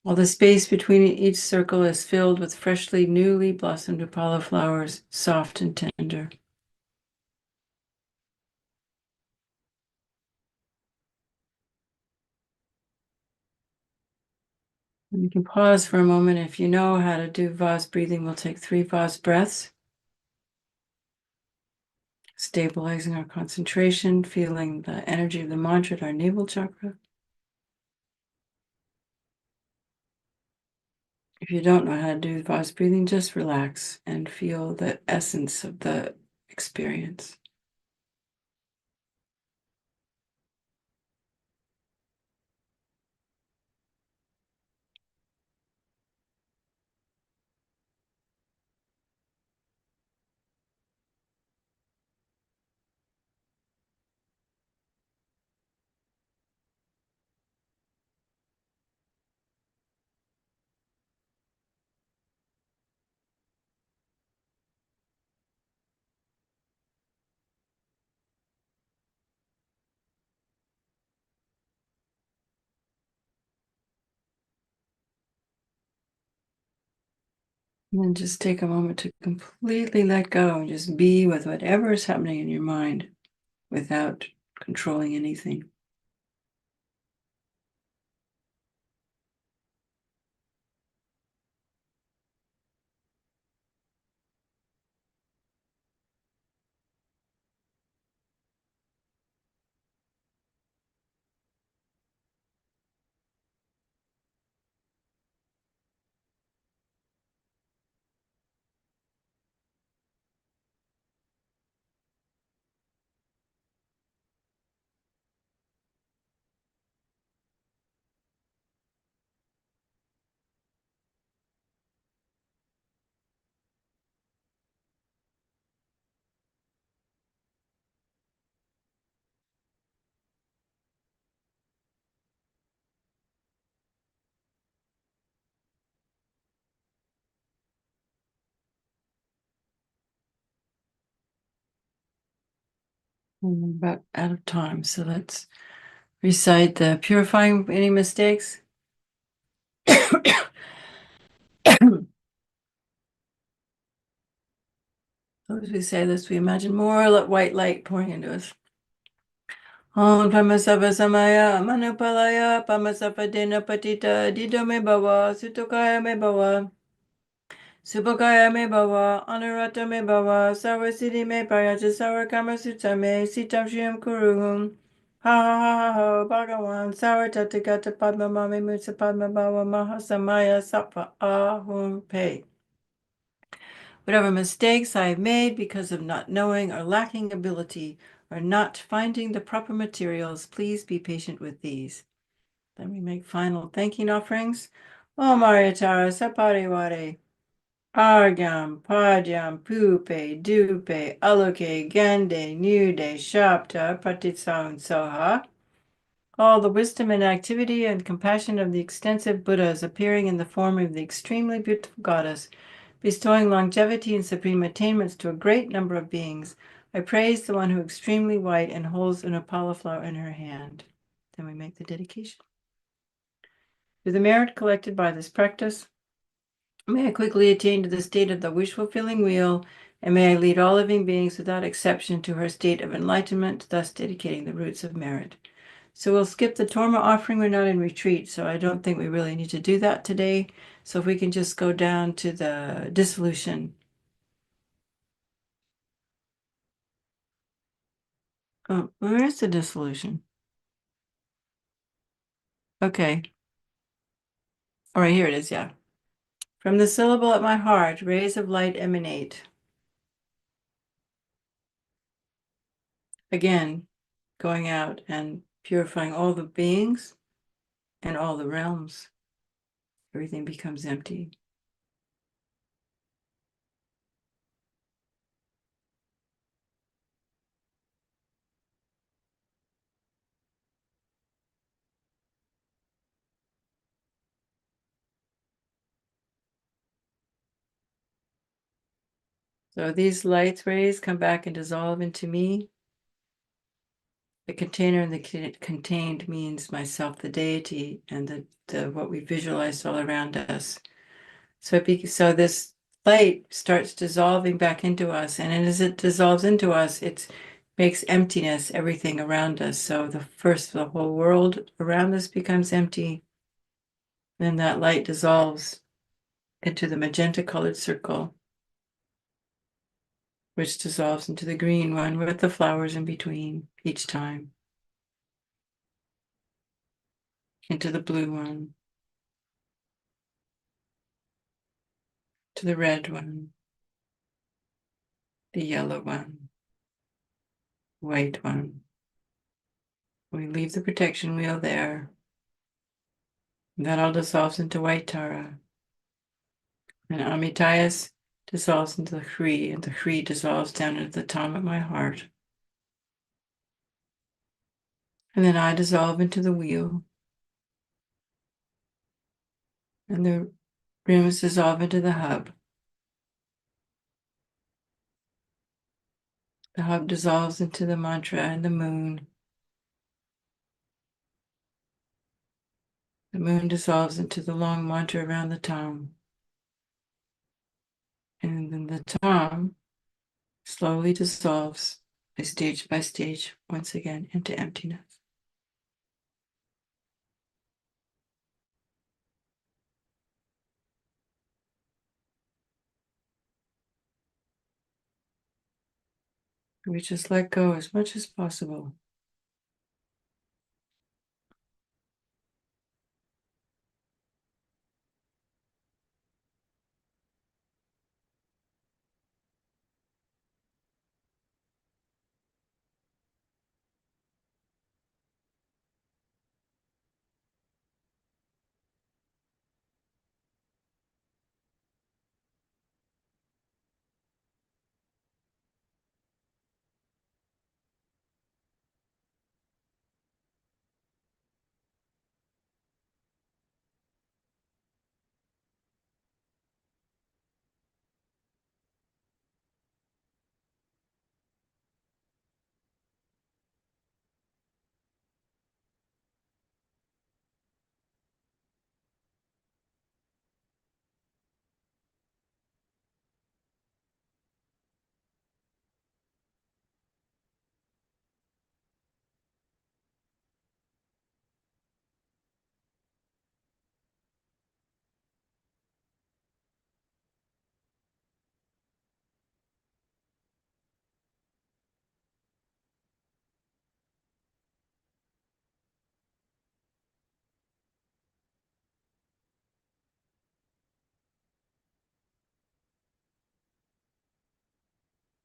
While the space between each circle is filled with freshly, newly blossomed Paula flowers, soft and tender. And you can pause for a moment. If you know how to do vase breathing, we'll take 3 vase breaths, stabilizing our concentration, feeling the energy of the mantra at our navel chakra. If you don't know how to do vase breathing, just relax and feel the essence of the experience. And then just take a moment to completely let go and just be with whatever is happening in your mind without controlling anything. We're about out of time, so let's recite the purifying any mistakes. As we say this, we imagine more white light pouring into us. Om Pamasava Samaya Manupalaya Pamasapa Dena Patita Dido Me Bava Sutukaya Me Bava Subhakaya Me Bava Anurata Me Bava Sarvasiddhi Me Payaja Sarakama Sutta Me Sitam Shriyam Kuruhum Ha ha ha ha ha Bhagavan Saratatigata Padma Mami Mutsa Padma Bhava Mahasamaya Sattva Ahum Pe. Whatever mistakes I have made because of not knowing or lacking ability or not finding the proper materials, please be patient with these. Then we make final thanking offerings. Om Tārā Sapariware, Argyam, Padyam, Pupe, Dupe, Aloke, Gande, Nude, Shapta, Patitsaun Soha. All the wisdom and activity and compassion of the extensive Buddhas appearing in the form of the extremely beautiful goddess, bestowing longevity and supreme attainments to a great number of beings. I praise the one who extremely white and holds an apala flower in her hand. Then we make the dedication. Through the merit collected by this practice, may I quickly attain to the state of the wish-fulfilling wheel, and may I lead all living beings without exception to her state of enlightenment, thus dedicating the roots of merit. So we'll skip the Torma offering. We're not in retreat, so I don't think we really need to do that today. So if we can just go down to the dissolution. Oh, where is the dissolution? Okay. All right, here it is, yeah. From the syllable at my heart, rays of light emanate. Again, going out and purifying all the beings and all the realms. Everything becomes empty. So these light rays come back and dissolve into me. The container and the contained means myself, the deity, and the what we visualize all around us. So this light starts dissolving back into us, and as it dissolves into us, it makes emptiness everything around us. So the whole world around us becomes empty. Then that light dissolves into the magenta colored circle, which dissolves into the green one with the flowers in between each time, into the blue one, to the red one, the yellow one, white one. We leave the protection wheel there. And that all dissolves into White Tārā. And Amitayas dissolves into the Khri, and the Khri dissolves down into the tom of my heart. And then I dissolve into the wheel. And the rims dissolve into the hub. The hub dissolves into the mantra and the moon. The moon dissolves into the long mantra around the tom. And then the tom slowly dissolves by stage once again into emptiness. We just let go as much as possible.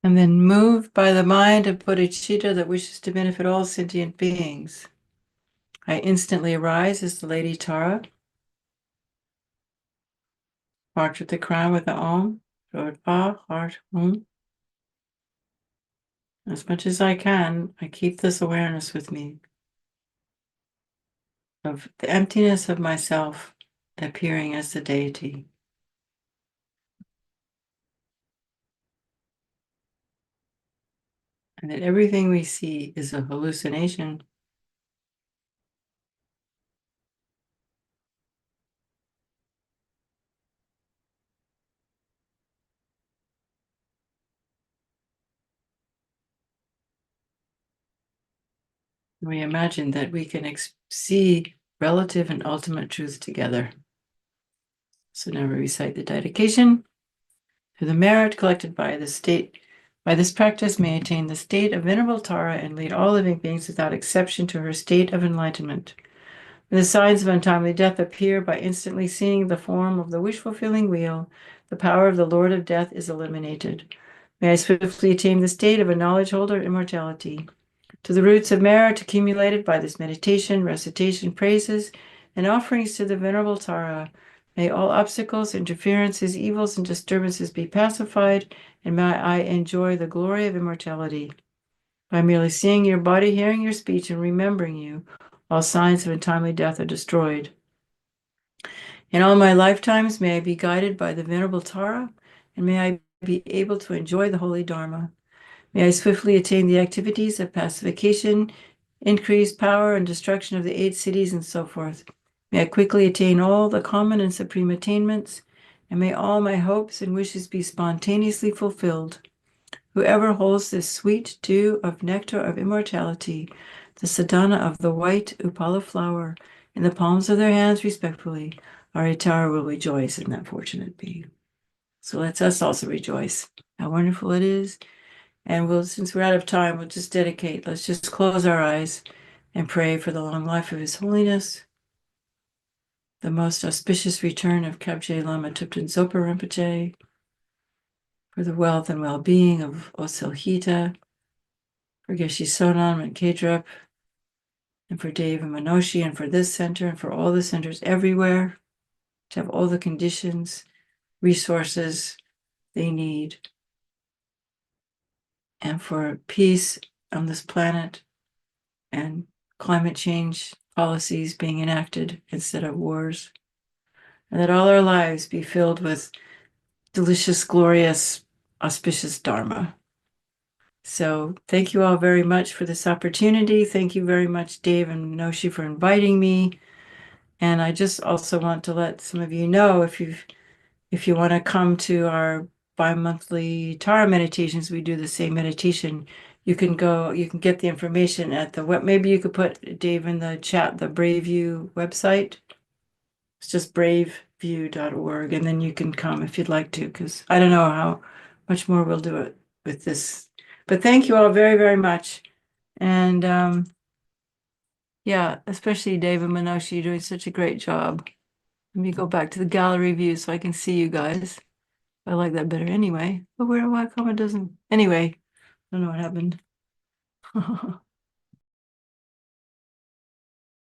And then moved by the mind of bodhicitta that wishes to benefit all sentient beings, I instantly arise as the Lady Tārā, marked with the crown with the Om, throat Pa, heart Om. As much as I can, I keep this awareness with me of the emptiness of myself appearing as the deity. And that everything we see is a hallucination. We imagine that we can see relative and ultimate truth together. So now we recite the dedication. Through the merit collected by this practice may attain the state of Venerable Tārā and lead all living beings without exception to her state of enlightenment. When the signs of untimely death appear by instantly seeing the form of the wish-fulfilling wheel, the power of the Lord of Death is eliminated. May I swiftly attain the state of a knowledge holder immortality. To the roots of merit accumulated by this meditation, recitation, praises, and offerings to the Venerable Tārā, may all obstacles, interferences, evils, and disturbances be pacified, and may I enjoy the glory of immortality. By merely seeing your body, hearing your speech, and remembering you, all signs of untimely death are destroyed. In all my lifetimes, may I be guided by the Venerable Tārā, and may I be able to enjoy the holy Dharma. May I swiftly attain the activities of pacification, increase power and destruction of the 8 cities, and so forth. May I quickly attain all the common and supreme attainments, and may all my hopes and wishes be spontaneously fulfilled. Whoever holds this sweet dew of nectar of immortality, the sadhana of the white upala flower, in the palms of their hands respectfully, our Tārā will rejoice in that fortunate being. So let us also rejoice. How wonderful it is. And since we're out of time, let's just close our eyes and pray for the long life of His Holiness, the most auspicious return of Kabje Lama Thupten Zopa Rinpoche, for the wealth and well-being of Oselhita, for Geshe Sonam and Kedrup, and for Dave and Manoshi, and for this center, and for all the centers everywhere, to have all the conditions, resources they need, and for peace on this planet, and climate change policies being enacted instead of wars, and that all our lives be filled with delicious, glorious, auspicious Dharma. So thank you all very much for this opportunity. Thank you very much, Dave and Noshi, for inviting me. And I just also want to let some of you know, if you want to come to our bi-monthly Tārā meditations, we do the same meditation. You can get the information at the web. Maybe you could put, Dave, in the chat, the BraveView website. It's just braveview.org, and then you can come if you'd like to, because I don't know how much more we'll do it with this. But thank you all very, very much. And yeah, especially David Minoshi, you're doing such a great job. Let me go back to the gallery view so I can see you guys. I like that better anyway. But why come it doesn't? Anyway, I don't know what happened.